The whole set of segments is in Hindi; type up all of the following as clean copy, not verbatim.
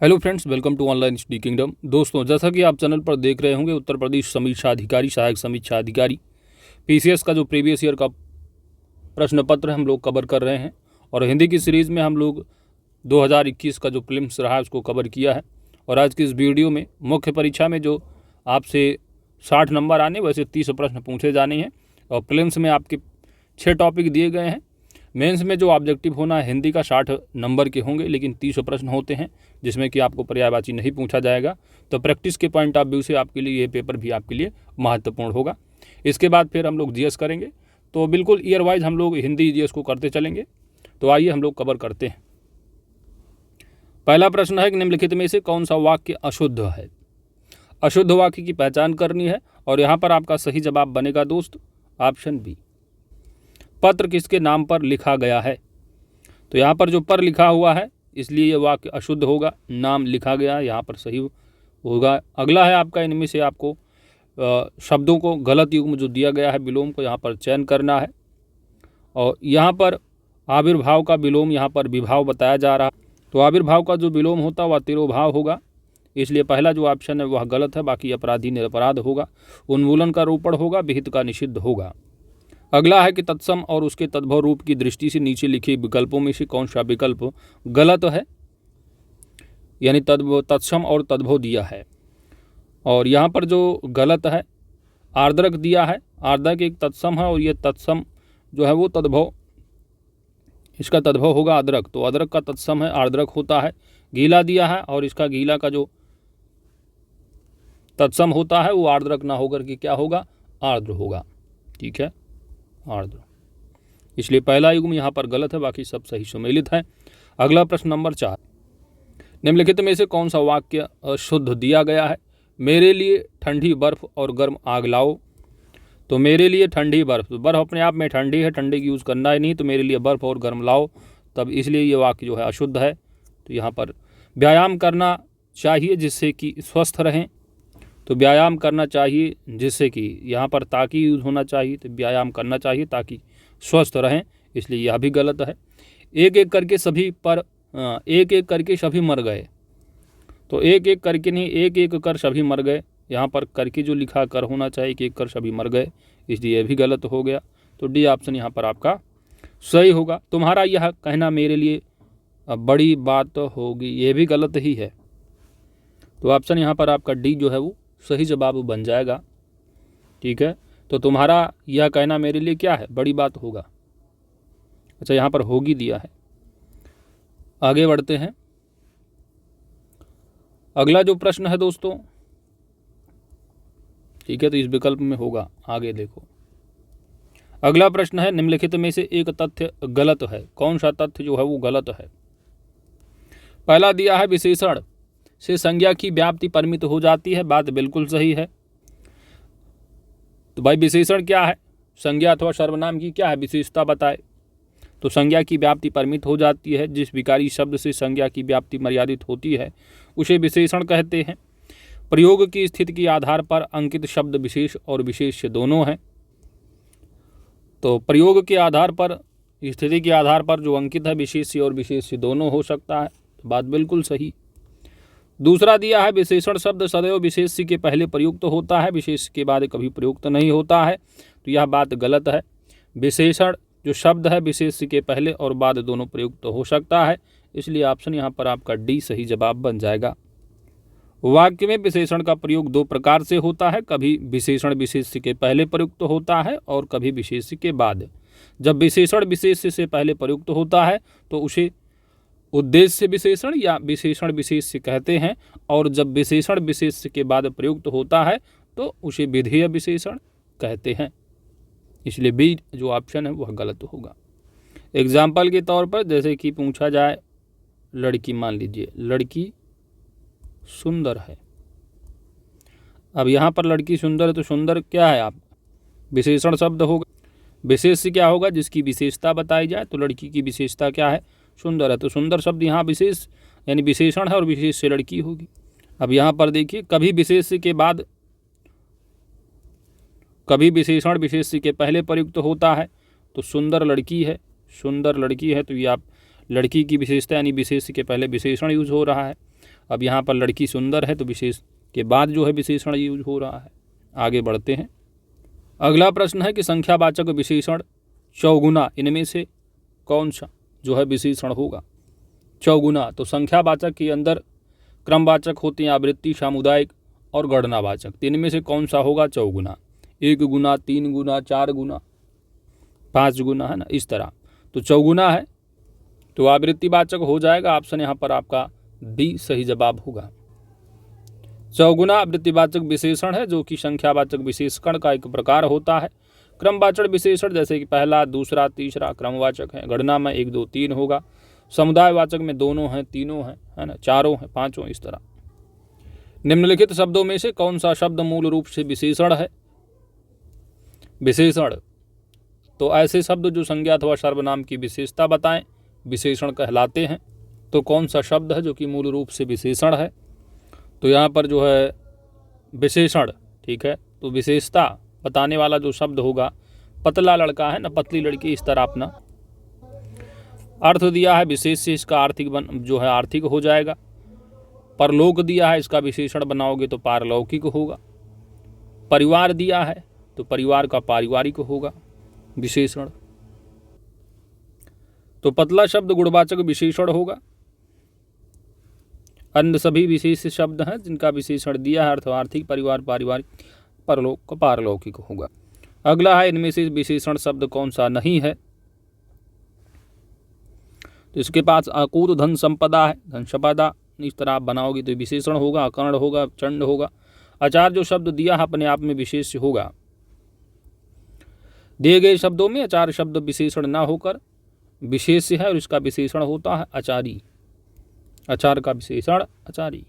Hello friends, welcome to online study kingdom. दोस्तों, जैसा कि आप चैनल पर देख रहे होंगे, उत्तर प्रदेश समीक्षा अधिकारी, सहायक समीक्षा अधिकारी पीसीएस का जो प्रीवियस ईयर का प्रश्न पत्र हम लोग कवर कर रहे हैं। और हिंदी की सीरीज़ में हम लोग 2021 का जो प्रीलिम्स रहा है उसको कवर किया है। और आज की इस वीडियो में मुख्य परीक्षा में जो आपसे 60 नंबर आने, वैसे 30 प्रश्न पूछे जाने हैं। और प्रीलिम्स में आपके 6 टॉपिक दिए गए हैं। मेंस में जो ऑब्जेक्टिव होना है हिंदी का 60 नंबर के होंगे, लेकिन 30 प्रश्न होते हैं जिसमें कि आपको पर्यायवाची नहीं पूछा जाएगा। तो प्रैक्टिस के पॉइंट ऑफ व्यू से आपके लिए ये पेपर भी आपके लिए महत्वपूर्ण होगा। इसके बाद फिर हम लोग जीएस करेंगे। तो बिल्कुल ईयर वाइज हम लोग हिंदी जीएस को करते चलेंगे। तो आइए हम लोग कवर करते हैं। पहला प्रश्न है कि निम्नलिखित में से कौन सा वाक्य अशुद्ध है। अशुद्ध वाक्य की पहचान करनी है और यहाँ पर आपका सही जवाब बनेगा दोस्त ऑप्शन बी। पत्र किसके नाम पर लिखा गया है। तो यहाँ पर जो पर लिखा हुआ है इसलिए यह वाक्य अशुद्ध होगा। नाम लिखा गया है, यहाँ पर सही होगा। अगला है आपका, इनमें से आपको शब्दों को गलत युग्म जो दिया गया है विलोम को यहाँ पर चयन करना है। और यहाँ पर आविर्भाव का विलोम यहाँ पर विभाव बताया जा रहा है। तो आविर्भाव का जो विलोम होता है वह तिरोभाव होगा, इसलिए पहला जो ऑप्शन है वह गलत है। बाकी अपराधी निरपराध होगा। उन्मूलन का रोपण होगा, विहित का निषिद्ध होगा। अगला है कि तत्सम और उसके तद्भव रूप की दृष्टि से नीचे लिखे विकल्पों में से कौन सा विकल्प गलत है। यानी तत्सम और तद्भव दिया है और यहाँ पर जो गलत है आर्द्रक दिया है। आर्द्रक एक तत्सम है और ये तत्सम जो है वो तद्भव, इसका तद्भव होगा अदरक। तो अदरक का तत्सम है, आर्द्रक होता है। गीला दिया है और इसका गीला का जो तत्सम होता है वो आर्द्रक ना होकर के क्या होगा, आर्द्र होगा। ठीक है, आर्द्र। इसलिए पहला युग्म यहाँ पर गलत है, बाकी सब सही सुमेलित है। अगला प्रश्न नंबर 4, निम्नलिखित में से कौन सा वाक्य अशुद्ध दिया गया है। मेरे लिए ठंडी बर्फ और गर्म आग लाओ। तो मेरे लिए ठंडी बर्फ, तो बर्फ अपने आप में ठंडी है, ठंडे की यूज़ करना ही नहीं। तो मेरे लिए बर्फ और गर्म लाओ, तब इसलिए ये वाक्य जो है अशुद्ध है। तो यहाँ पर व्यायाम करना चाहिए जिससे कि स्वस्थ रहें। तो व्यायाम करना चाहिए जिससे कि यहाँ पर ताकि यूज़ होना चाहिए। तो व्यायाम करना चाहिए ताकि स्वस्थ रहें, इसलिए यह भी गलत है। एक एक करके सभी पर एक एक करके सभी मर गए। तो एक एक करके नहीं, एक एक कर सभी मर गए। यहाँ पर करके जो लिखा कर होना चाहिए, एक एक कर सभी मर गए, इसलिए यह भी गलत हो गया। तो डी ऑप्शन यहाँ पर आपका सही होगा। तुम्हारा यह कहना मेरे लिए बड़ी बात होगी, यह भी गलत ही है। तो ऑप्शन यहाँ पर आपका डी जो है वो सही जवाब बन जाएगा। ठीक है, तो तुम्हारा यह कहना मेरे लिए क्या है, बड़ी बात होगा। अच्छा, यहाँ पर होगी दिया है। आगे बढ़ते हैं। अगला जो प्रश्न है दोस्तों, ठीक है, तो इस विकल्प में होगा। आगे देखो, अगला प्रश्न है निम्नलिखित में से एक तथ्य गलत है। कौन सा तथ्य जो है वो गलत है। पहला दिया है विशेषण से संज्ञा की व्याप्ति परिमित हो जाती है। बात बिल्कुल सही है। तो भाई विशेषण क्या है, संज्ञा अथवा सर्वनाम की क्या है विशेषता बताए। तो संज्ञा की व्याप्ति परिमित हो जाती है। जिस विकारी शब्द से संज्ञा की व्याप्ति मर्यादित होती है उसे विशेषण कहते हैं। प्रयोग की स्थिति के आधार पर अंकित शब्द विशेष और विशेष्य दोनों हैं। तो प्रयोग के आधार पर, स्थिति के आधार पर जो अंकित है विशेष्य और विशेष्य दोनों हो सकता है। तो बात बिल्कुल सही। दूसरा दिया है विशेषण शब्द सदैव विशेष्य के पहले प्रयुक्त होता है, विशेष्य के बाद कभी प्रयुक्त नहीं होता है। तो यह बात गलत है। विशेषण जो शब्द है विशेष्य के पहले और बाद दोनों प्रयुक्त हो सकता है, इसलिए ऑप्शन यहाँ पर आपका डी सही जवाब बन जाएगा। वाक्य में विशेषण का प्रयोग दो प्रकार से होता है। कभी विशेषण विशेष्य के पहले प्रयुक्त होता है और कभी विशेष्य के बाद। जब विशेषण विशेष्य से पहले प्रयुक्त होता है तो उसे उद्देश्य विशेषण या विशेषण विशेष्य कहते हैं, और जब विशेषण विशेष्य के बाद प्रयुक्त होता है तो उसे विधेय विशेषण कहते हैं। इसलिए बी जो ऑप्शन है वह गलत होगा। एग्जाम्पल के तौर पर जैसे कि पूछा जाए, लड़की, मान लीजिए लड़की सुंदर है। अब यहाँ पर लड़की सुंदर है तो सुंदर क्या है, आप विशेषण शब्द होगा। विशेष्य क्या होगा, जिसकी विशेषता बताई जाए। तो लड़की की विशेषता क्या है, सुंदर है। तो सुंदर शब्द यहाँ विशेष यानी विशेषण है और विशेष से लड़की होगी। अब यहाँ पर देखिए, कभी विशेष्य के बाद, कभी विशेषण विशेष्य के पहले प्रयुक्त होता है। तो सुंदर लड़की है, सुंदर लड़की है, तो ये आप लड़की की विशेषता यानी विशेष्य के पहले विशेषण यूज हो रहा है। अब यहाँ पर लड़की सुंदर है तो विशेष के बाद जो है विशेषण यूज हो रहा है। आगे बढ़ते हैं। अगला प्रश्न है कि संख्यावाचक विशेषण चौगुना इनमें से कौन सा जो है विशेषण होगा। चौगुना तो संख्यावाचक के अंदर क्रमवाचक होते हैं आवृत्ति, सामुदायिक और गणनावाचक। तो इनमें से कौन सा होगा चौगुना। 1 गुना, 3 गुना, 4 गुना, 5 गुना, है ना, इस तरह। तो चौगुना है तो आवृत्तिवाचक हो जाएगा। ऑप्शन यहाँ पर आपका डी सही जवाब होगा। चौगुना आवृत्तिवाचक विशेषण है जो कि संख्यावाचक विशेषण का एक प्रकार होता है। क्रमवाचक विशेषण जैसे कि पहला, दूसरा, तीसरा क्रमवाचक है। गणना में 1, 2, 3 होगा। समुदायवाचक में दोनों हैं, तीनों हैं, है ना, चारों हैं, पांचों, इस तरह। निम्नलिखित शब्दों में से कौन सा शब्द मूल रूप से विशेषण है। विशेषण तो ऐसे शब्द जो संज्ञा अथवा सर्वनाम की विशेषता बताएं विशेषण कहलाते हैं। तो कौन सा शब्द है जो कि मूल रूप से विशेषण है। तो यहाँ पर जो है विशेषण, ठीक है, तो विशेषता बताने वाला जो शब्द होगा, पतला लड़का है ना, पतली लड़की, इस तरह अपना अर्थ दिया है विशेष से, इसका आर्थिक जो है आर्थिक हो जाएगा। परलोक दिया है, इसका विशेषण बनाओगे तो पारलौकिक होगा। परिवार दिया है तो परिवार का पारिवारिक होगा विशेषण। तो पतला शब्द गुणवाचक विशेषण होगा। अन्य सभी विशेष शब्द हैं जिनका विशेषण दिया है अर्थ आर्थिक, परिवार, पारिवारिक, परलोक का पारलौकिक होगा। अगला है इनमें से विशेषण शब्द कौन सा नहीं है। तो इसके पास अकूत धन संपदा है, धन संपदा, इस तरह आप बनाओगे तो विशेषण होगा। अकर्ण होगा, चंड होगा। आचार जो शब्द दिया है अपने आप में विशेष होगा। दिए गए शब्दों में आचार शब्द विशेषण ना होकर विशेष है और इसका विशेषण होता है आचारी। आचार का विशेषण आचारी।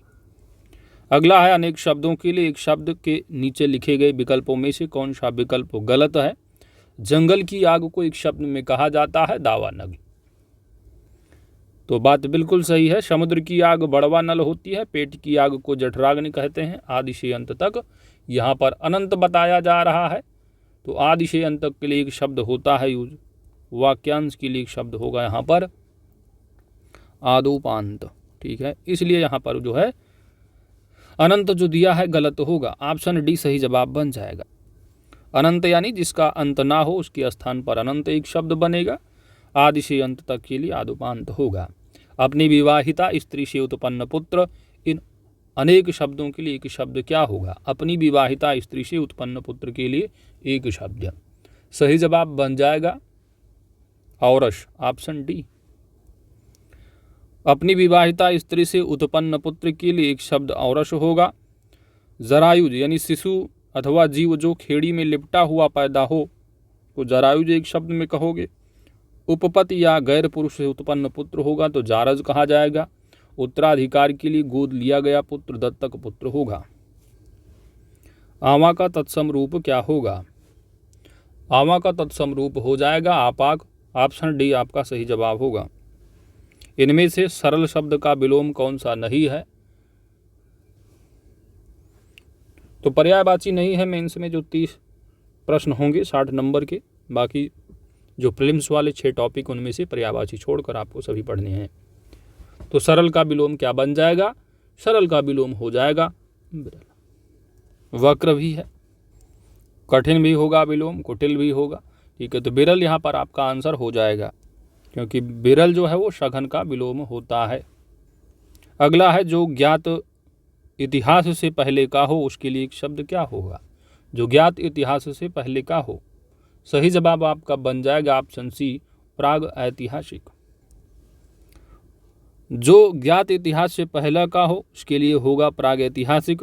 अगला है अनेक शब्दों के लिए एक शब्द के नीचे लिखे गए विकल्पों में से कौन सा विकल्प गलत है। जंगल की आग को एक शब्द में कहा जाता है दावानल। तो बात बिल्कुल सही है। समुद्र की आग बड़वा नल होती है। पेट की आग को जठराग्नि कहते हैं। आदि से अंत तक यहाँ पर अनंत बताया जा रहा है। तो आदि से अंत तक के लिए एक शब्द होता है यूज। वाक्यांश के लिए एक शब्द होगा यहाँ पर आदोपांत, ठीक है। इसलिए यहाँ पर जो है अनंत जो दिया है गलत होगा। ऑप्शन डी सही जवाब बन जाएगा। अनंत यानी जिसका अंत ना हो उसके स्थान पर अनंत एक शब्द बनेगा। आदि से अंत तक के लिए आदोपांत होगा। अपनी विवाहिता स्त्री से उत्पन्न पुत्र, इन अनेक शब्दों के लिए एक शब्द क्या होगा। अपनी विवाहिता स्त्री से उत्पन्न पुत्र के लिए एक शब्द सही जवाब बन जाएगा औरस, ऑप्शन डी। अपनी विवाहिता स्त्री से उत्पन्न पुत्र के लिए एक शब्द औरस होगा। जरायुज यानी शिशु अथवा जीव जो खेड़ी में लिपटा हुआ पैदा हो तो जरायुज एक शब्द में कहोगे। उपपति या गैर पुरुष से उत्पन्न पुत्र होगा तो जारज कहा जाएगा। उत्तराधिकार के लिए गोद लिया गया पुत्र दत्तक पुत्र होगा। आवा का तत्सम रूप क्या होगा। आवा का तत्सम रूप हो जाएगा आपाक। ऑप्शन डी आपका सही जवाब होगा। इनमें से सरल शब्द का विलोम कौन सा नहीं है। तो पर्यायवाची नहीं है। मेंस में जो 30 प्रश्न होंगे 60 नंबर के, बाकी जो प्रीलिम्स वाले 6 टॉपिक उनमें से पर्यायवाची छोड़कर आपको सभी पढ़ने हैं। तो सरल का विलोम क्या बन जाएगा। सरल का विलोम हो जाएगा विरल। वक्र भी है, कठिन भी होगा विलोम, कुटिल भी होगा, ठीक है। तो विरल यहाँ पर आपका आंसर हो जाएगा क्योंकि विरल जो है वो सघन का विलोम होता है। अगला है जो ज्ञात इतिहास से पहले का हो उसके लिए एक शब्द क्या होगा। जो ज्ञात इतिहास से पहले का हो, सही जवाब आपका बन जाएगा ऑप्शन सी प्राग ऐतिहासिक। जो ज्ञात इतिहास से पहला का हो उसके लिए होगा प्राग ऐतिहासिक।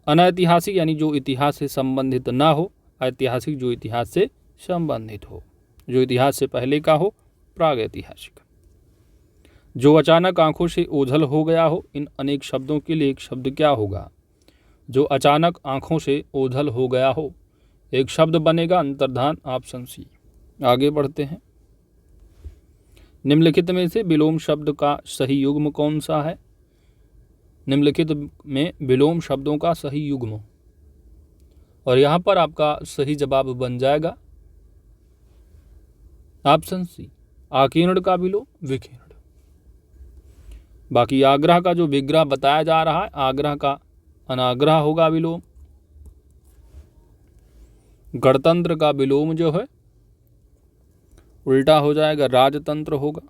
अनैतिहासिक यानी जो इतिहास से संबंधित ना हो। ऐतिहासिक जो इतिहास से संबंधित हो। जो इतिहास से पहले का हो प्राग ऐतिहासिक। जो अचानक आंखों से ओझल हो गया हो, इन अनेक शब्दों के लिए एक शब्द क्या होगा। जो अचानक आंखों से ओझल हो गया हो एक शब्द बनेगा अंतर्धान, ऑप्शन सी। आगे बढ़ते हैं। निम्नलिखित में से विलोम शब्द का सही युग्म कौन सा है। निम्नलिखित में विलोम शब्दों का सही युग्म, और यहाँ पर आपका सही जवाब बन जाएगा ऑप्शन सी आकीर्ण का विलोम विकीर्ण। बाकी आग्रह का जो विग्रह बताया जा रहा है, आग्रह का अनाग्रह होगा विलोम। गणतंत्र का विलोम जो है उल्टा हो जाएगा, राजतंत्र होगा।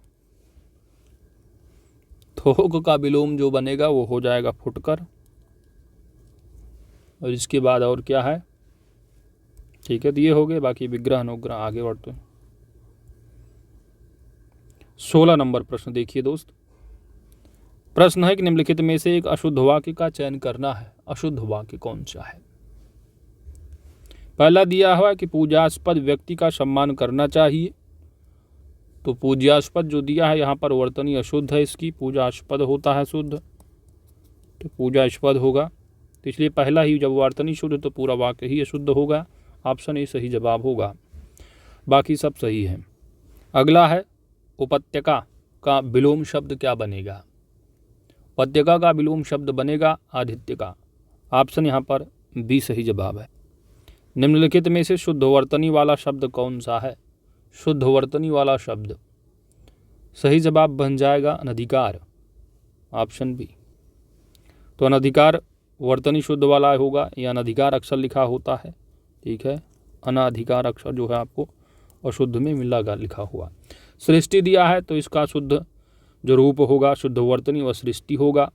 थोक का विलोम जो बनेगा वो हो जाएगा फुटकर। और इसके बाद और क्या है, ठीक है, दिए हो गए। बाकी विग्रह अनुग्रह आगे बढ़ते हैं। 16 नंबर प्रश्न देखिए दोस्त। प्रश्न है कि निम्नलिखित में से एक अशुद्ध वाक्य का चयन करना है। अशुद्ध वाक्य कौन सा है? पहला दिया हुआ कि पूजास्पद व्यक्ति का सम्मान करना चाहिए। तो पूज्यास्पद जो दिया है यहाँ पर वर्तनी अशुद्ध है, इसकी पूजास्पद होता है शुद्ध, तो पूजास्पद होगा। तो इसलिए पहला ही जब वर्तनी शुद्ध तो पूरा वाक्य ही अशुद्ध होगा। ऑप्शन ए सही जवाब होगा, बाकी सब सही है। अगला है उपत्यका का विलोम शब्द क्या बनेगा? उपत्यका का विलोम शब्द बनेगा आदित्य का। ऑप्शन यहाँ पर बी सही जवाब है। निम्नलिखित में से शुद्ध वर्तनी वाला शब्द कौन सा है? शुद्ध वर्तनी वाला शब्द सही जवाब बन जाएगा अनधिकार, ऑप्शन बी। तो अनधिकार वर्तनी शुद्ध वाला होगा, या अनधिकार अक्षर लिखा होता है, ठीक है। अनाधिकार अक्षर जो है आपको अशुद्ध में मिलेगा लिखा हुआ। सृष्टि दिया है तो इसका शुद्ध जो रूप होगा शुद्ध वर्तनी व सृष्टि होगा।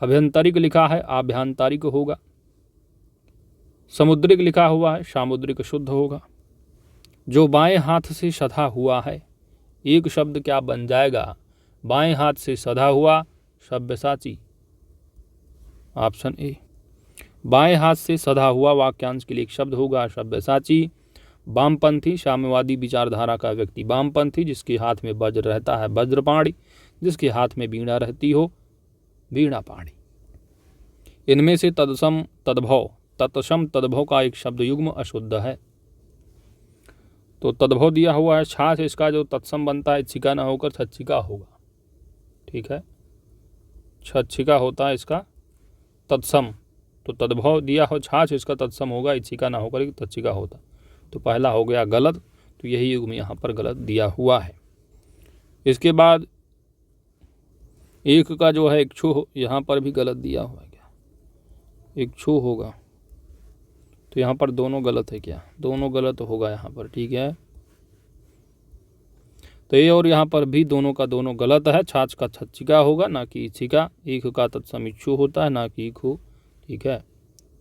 अभ्यंतरिक लिखा है आभ्यंतरिक होगा। समुद्रिक लिखा हुआ है सामुद्रिक शुद्ध होगा। जो बाएं हाथ से सधा हुआ है, एक शब्द क्या बन जाएगा? बाएं हाथ से सधा हुआ सब्यसाची, ऑप्शन ए। बाएं हाथ से सधा हुआ वाक्यांश के लिए एक शब्द होगा सब्यसाची। वामपंथी साम्यवादी विचारधारा का व्यक्ति, वामपंथी जिसके हाथ में वज्र रहता है वज्रपाणी, जिसके हाथ में वीणा रहती हो वीणापाणी। इनमें से तत्सम तद्भव, तत्सम तद्भव का एक शब्द युग्म अशुद्ध है। तो तद्भव दिया हुआ है छाछ, इसका जो तत्सम बनता है छिका ना होकर छच्छिका होगा, ठीक है। छच्छिका होता है इसका तत्सम, तो तद्भव दिया हो छाछ, इसका तत्सम होगा इच्छिका ना होकर तच्छिका होता। तो पहला हो गया गलत, तो यही युग्म यहाँ पर गलत दिया हुआ है। इसके बाद एक का जो है इक्षु, यहाँ पर भी गलत दिया हुआ है क्या? इक्षु होगा, तो यहाँ पर दोनों गलत है क्या? दोनों गलत होगा यहाँ पर, ठीक है। तो ये और यहाँ पर भी दोनों का दोनों गलत है। छाछ का छच्छिका होगा ना कि इच्छिका। ईख का तत्सम इक्षु होता है ना कि इक्षु, ठीक है।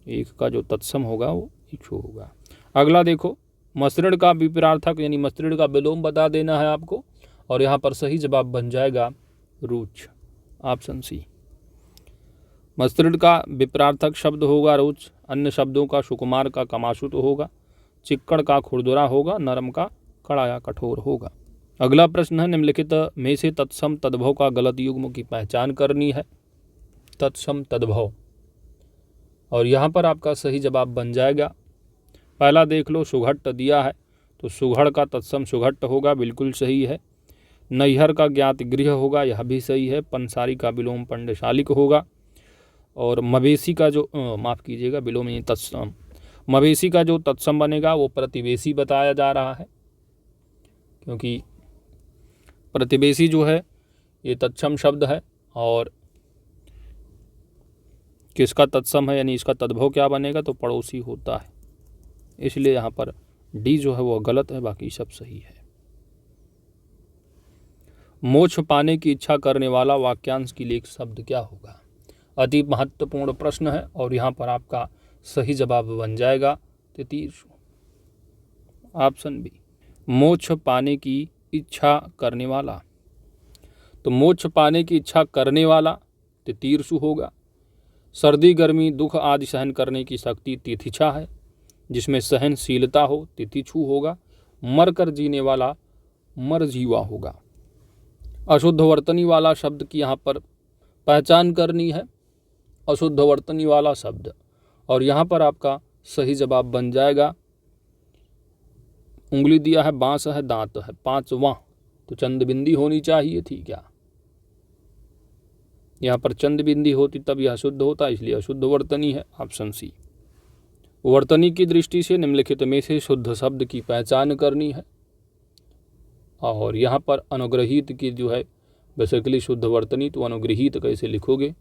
ईख का जो तत्सम होगा वो इक्षु होगा। अगला देखो, मसृण का विपरार्थक यानी मसृण का विलोम बता देना है आपको, और यहाँ पर सही जवाब बन जाएगा रुच, ऑप्शन सी। मसृण का विपरार्थक शब्द होगा रुच। अन्य शब्दों का सुकुमार का कमाशुत होगा। चिक्कड़ का खुरदुरा होगा। नरम का कड़ा या कठोर होगा। अगला प्रश्न है निम्नलिखित में से तत्सम तद्भव का गलत युग्म की पहचान करनी है। तत्सम तद्भव, और यहाँ पर आपका सही जवाब बन जाएगा, पहला देख लो सुघट्ट दिया है तो सुघड़ का तत्सम सुघट्ट होगा, बिल्कुल सही है। नैहर का ज्ञात गृह होगा, यह भी सही है। पंसारी का विलोम पंडशालिक होगा। और मवेशी का जो माफ़ कीजिएगा विलोम नहीं तत्सम, मवेशी का जो तत्सम बनेगा वो प्रतिवेशी बताया जा रहा है, क्योंकि प्रतिवेशी जो है ये तत्सम शब्द है। और किसका तत्सम है यानी इसका तद्भव क्या बनेगा? तो पड़ोसी होता है, इसलिए यहाँ पर डी जो है वो गलत है, बाकी सब सही है। मोक्ष पाने की इच्छा करने वाला वाक्यांश की लेख शब्द क्या होगा? अति महत्वपूर्ण प्रश्न है, और यहाँ पर आपका सही जवाब बन जाएगा तितीर्षु, ऑप्शन बी। मोक्ष पाने की इच्छा करने वाला, तो मोक्ष पाने की इच्छा करने वाला तितीर्षु होगा। सर्दी गर्मी दुख आदि सहन करने की शक्ति तिथिछा है, जिसमें सहनशीलता हो तिथिक्षु होगा। मर कर जीने वाला मरजीवा होगा। अशुद्ध वर्तनी वाला शब्द की यहाँ पर पहचान करनी है, अशुद्ध वर्तनी वाला शब्द, और यहाँ पर आपका सही जवाब बन जाएगा, उंगली दिया है बांस है दांत है पांचवा, तो चंदबिंदी होनी चाहिए थी क्या? यहाँ पर चंदबिंदी होती तब यह शुद्ध होता, इसलिए अशुद्ध वर्तनी है, ऑप्शन सी। वर्तनी की दृष्टि से निम्नलिखित में से शुद्ध शब्द की पहचान करनी है, और यहाँ पर अनुग्रहित की जो है बेसिकली शुद्ध वर्तनी, तो अनुगृहीत कैसे लिखोगे?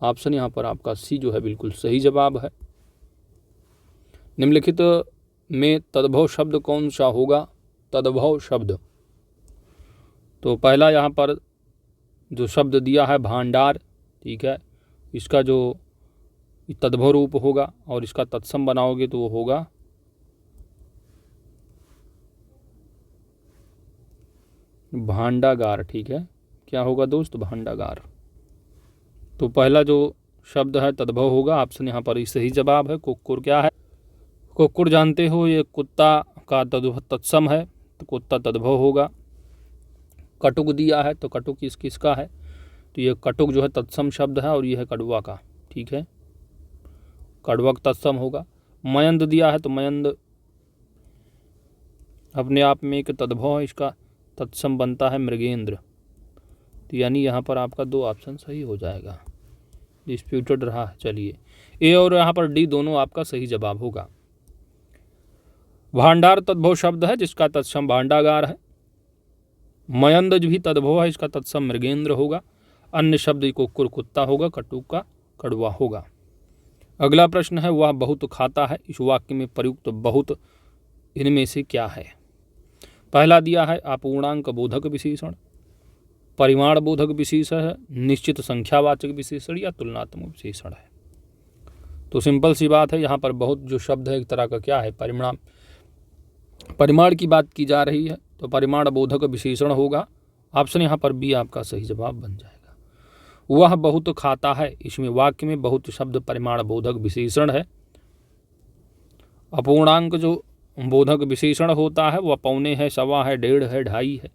ऑप्शन यहाँ पर आपका सी जो है बिल्कुल सही जवाब है। निम्नलिखित में तद्भव शब्द कौन सा होगा? तद्भव शब्द, तो पहला यहाँ पर जो शब्द दिया है भांडार, ठीक है, इसका जो तद्भव रूप होगा और इसका तत्सम बनाओगे तो वो होगा भांडागार। ठीक है, क्या होगा दोस्त? भांडागार। तो पहला जो शब्द है तद्भव होगा, ऑप्शन यहाँ पर सही जवाब है। कुक्कुर क्या है? कुक्कुर जानते हो ये कुत्ता का तत्सम है, तो कुत्ता तद्भव होगा। कटुक दिया है, तो कटुक किसका है? तो ये कटुक जो है तत्सम शब्द है और ये है कड़वा का। ठीक है, कड़वक तत्सम होगा। मयंद दिया है, तो मयंद अपने आप में एक तद्भव है, इसका तत्सम बनता है मृगेंद्र। तो यानी यहाँ पर आपका 2 ऑप्शन सही हो जाएगा। डिस्प्यूटेड रहा है। चलिए, ए और यहाँ पर डी दोनों आपका सही जवाब होगा। भांडार तद्भव शब्द है जिसका तत्सम भांडागार है। मयंद भी तद्भव है, इसका तत्सम मृगेंद्र होगा। अन्य शब्द कुक्कुर कुत्ता होगा, कटुक का कड़वा होगा। अगला प्रश्न है, वह बहुत खाता है, इस वाक्य में प्रयुक्त बहुत इनमें से क्या है? पहला दिया है अपूर्णांक बोधक विशेषण, परिमाण बोधक विशेषण है, निश्चित संख्यावाचक विशेषण या तुलनात्मक विशेषण है। तो सिंपल सी बात है, यहाँ पर बहुत जो शब्द है एक तरह का क्या है? परिमाण की बात की जा रही है, तो परिमाण बोधक विशेषण होगा। ऑप्शन यहाँ पर बी आपका सही जवाब बन जाएगा। वह बहुत खाता है, इसमें वाक्य में बहुत शब्द परिमाण बोधक विशेषण है। अपूर्णांक जो बोधक विशेषण होता है वह पौने है, सवा है, डेढ़ है, ढाई है।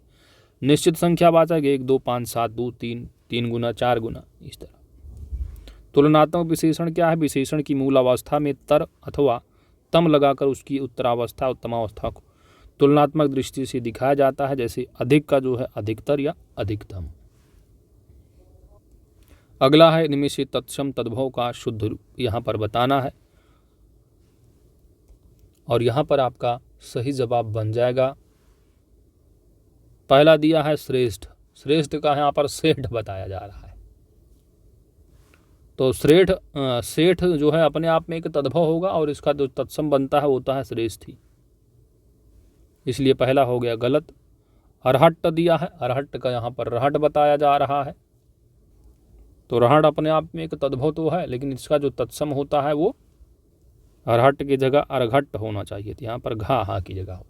निश्चित संख्यावाचक 1, 2, 5, 7, 2, 3, 3 गुना, 4 गुना, इस तरह। तुलनात्मक विशेषण क्या है? विशेषण की मूल अवस्था में तर अथवा तम लगाकर उसकी उत्तरावस्था उत्तमावस्था को तुलनात्मक दृष्टि से दिखाया जाता है, जैसे अधिक का जो है अधिकतर या अधिकतम। अगला है, इनमें से तत्सम तद्भव का शुद्ध रूप यहाँ पर बताना है और यहाँ पर आपका सही जवाब बन जाएगा। पहला दिया है श्रेष्ठ, श्रेष्ठ का यहाँ पर सेठ बताया जा रहा है। तो सेठ जो है अपने आप में एक तद्भव होगा और इसका जो तत्सम बनता है होता है श्रेष्ठी, इसलिए पहला हो गया गलत। अरहट दिया है, अरहट का यहाँ पर रहट बताया जा रहा है, तो रहट अपने आप में एक तद्भव तो है, लेकिन इसका जो तत्सम होता है वो अरहट की जगह अरघट होना चाहिए, तो यहाँ पर घा हा की जगह हो,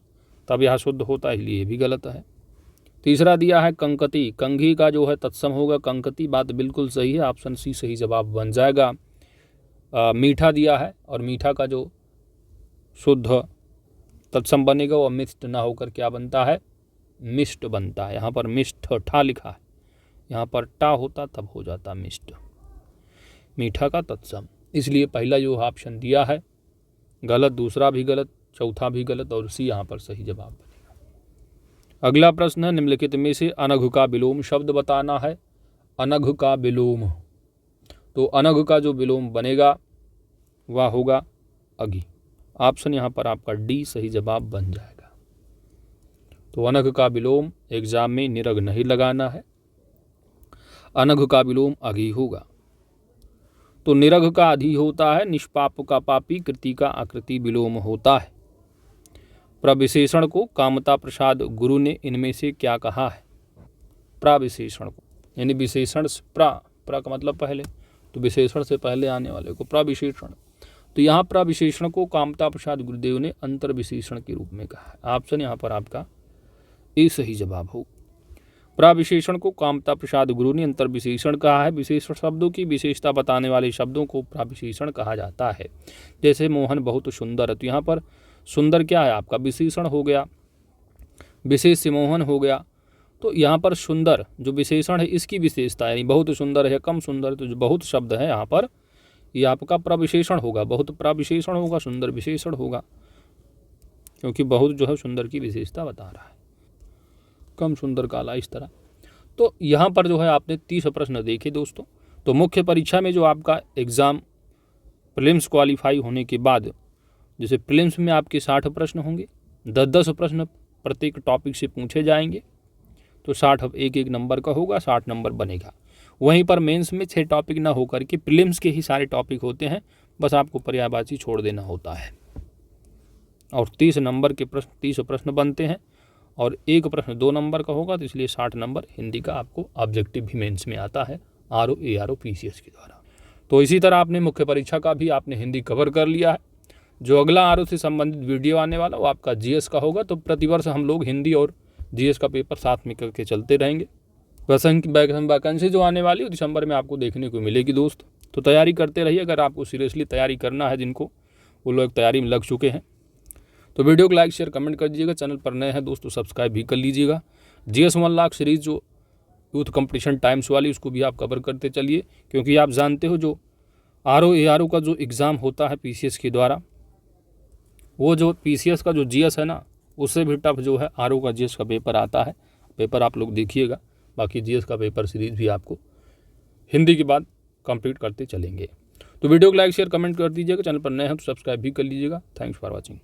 तब यह शुद्ध होता है, इसलिए भी गलत है। तीसरा दिया है कंकती, कंघी का जो है तत्सम होगा कंकती, बात बिल्कुल सही है, ऑप्शन सी सही जवाब बन जाएगा। मीठा दिया है और मीठा का जो शुद्ध तत्सम बनेगा वह मिष्ट ना होकर क्या बनता है? मिष्ट बनता है। यहाँ पर मिष्ट ठा लिखा है, यहाँ पर टा होता तब हो जाता मिष्ट, मीठा का तत्सम, इसलिए पहला जो ऑप्शन दिया है गलत, दूसरा भी गलत, चौथा भी गलत और सी यहाँ पर सही जवाब बनेगा। अगला प्रश्न है, निम्नलिखित में से अनघ का विलोम शब्द बताना है। अनघ का विलोम, तो अनघ का जो विलोम बनेगा वह होगा अघि। ऑप्शन यहाँ पर आपका डी सही जवाब बन जाएगा। तो अनघ का विलोम एग्जाम में निरघ नहीं लगाना है, अनघ का विलोम अघि होगा। तो निरघ का अधि होता है, निष्पाप का पापी, कृति का आकृति विलोम होता है। प्रविशेषण को कामता प्रसाद गुरु ने इनमें से क्या कहा है? प्रविशेषण को, यानी विशेषण से प्र का मतलब पहले, तो विशेषण से पहले आने वाले को प्रविशेषण। तो यहाँ प्रविशेषण को कामता प्रसाद गुरुदेव ने अंतर विशेषण के रूप में कहा है। ऑप्शन यहाँ पर आपका ए सही जवाब हो। प्रविशेषण को कामता प्रसाद गुरु ने अंतर विशेषण कहा है। विशेषण शब्दों की विशेषता बताने वाले शब्दों को प्रविशेषण कहा जाता है। जैसे मोहन बहुत सुंदर है, तो यहाँ पर सुंदर क्या है? आपका विशेषण हो गया, विशेष से मोहन हो गया। तो यहाँ पर सुंदर जो विशेषण है इसकी विशेषता, यानी बहुत सुंदर है, कम सुंदर, तो जो बहुत शब्द है यहाँ पर ये आपका प्रविशेषण होगा। बहुत प्रविशेषण होगा, सुंदर विशेषण होगा, क्योंकि बहुत जो है सुंदर की विशेषता बता रहा है, कम सुंदर काला, इस तरह। तो यहाँ पर जो है आपने 30 प्रश्न देखे दोस्तों। तो मुख्य परीक्षा में जो आपका एग्ज़ाम प्रीलिम्स क्वालिफाई होने के बाद, जैसे प्रीलिम्स में आपके 60 प्रश्न होंगे, 10-10 प्रश्न प्रत्येक टॉपिक से पूछे जाएंगे, तो 60 अब एक नंबर का होगा, 60 नंबर बनेगा। वहीं पर मेंस में 6 टॉपिक ना होकर के प्रीलिम्स के ही सारे टॉपिक होते हैं, बस आपको पर्यायवाची छोड़ देना होता है। और 30 नंबर के प्रश्न 30 प्रश्न बनते हैं और एक प्रश्न 2 नंबर का होगा, तो इसलिए 60 नंबर हिंदी का आपको ऑब्जेक्टिव भी मेंस में आता है RO ARO PCS के द्वारा। तो इसी तरह आपने मुख्य परीक्षा का भी आपने हिंदी कवर कर लिया है। जो अगला RO से संबंधित वीडियो आने वाला वो आपका GS का होगा। तो प्रतिवर्ष हम लोग हिंदी और GS का पेपर साथ में करके चलते रहेंगे। वैकेंसी जो आने वाली है दिसंबर में आपको देखने को मिलेगी दोस्त। तो तैयारी करते रहिए। अगर आपको सीरियसली तैयारी करना है, जिनको वो लोग तैयारी में लग चुके हैं, तो वीडियो को लाइक शेयर कमेंट कर दीजिएगा। चैनल पर नए हैं दोस्तों सब्सक्राइब भी कर लीजिएगा। GS 1 लाख सीरीज़ जो यूथ कंपटीशन टाइम्स वाली, उसको भी आप कवर करते चलिए, क्योंकि आप जानते हो जो RO ARO का जो एग्ज़ाम होता है PCS के द्वारा, वो जो PCS का जो GS है ना, उससे भी टफ जो है RO का GS का पेपर आता है। पेपर आप लोग देखिएगा। बाकी GS का पेपर सीरीज़ भी आपको हिंदी के बाद कंप्लीट करते चलेंगे। तो वीडियो को लाइक शेयर कमेंट कर दीजिएगा। चैनल पर नए हैं तो सब्सक्राइब भी कर लीजिएगा। Thanks for watching.